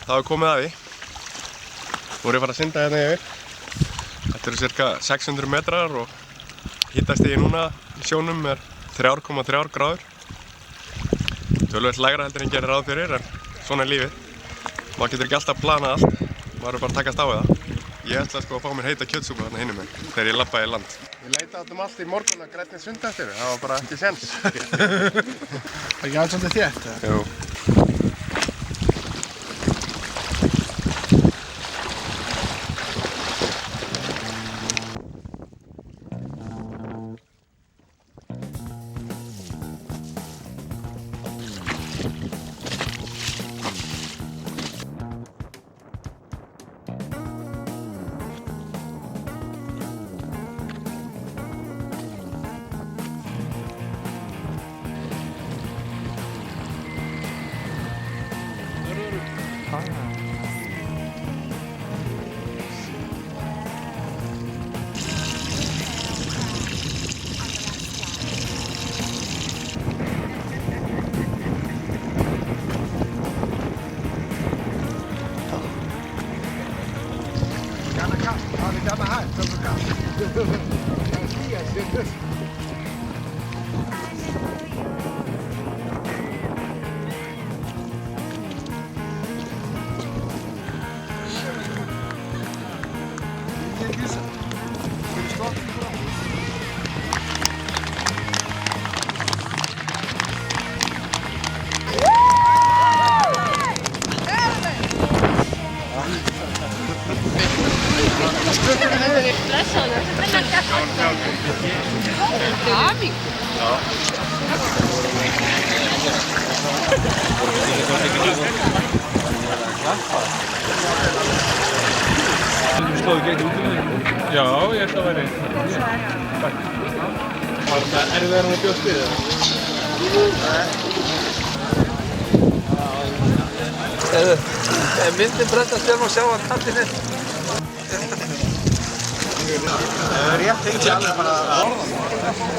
Það var komið að því. Nú er ég að fara að synda hérna yfir. Þetta eru cirka 600 metrar og hitastigið núna í sjónum er 3,3 gráður. Töluvert lægra heldur en ég gerir ráð fyrir, en svona er lífið. Maður getur ekki alltaf planað allt, maður er bara að takast á við það. Ég ætla sko að fá mér heita kjötsúpu þarna hinum megin þegar ég labbaði í land. Ég leitaði út allt í morgun að grænni sund eftir, það var bara ekki séns. Það er ekki alls svolítið þétt? Jú. Gärna här, så du kan. Slóðu gegn útlunum? Já, ég held að væri. Takk. Var þetta erfiðar en að bjóðst við það? Er myndin brendast þegar maður sjá að kallinn er? Það er rétt, ekki alveg bara að orða.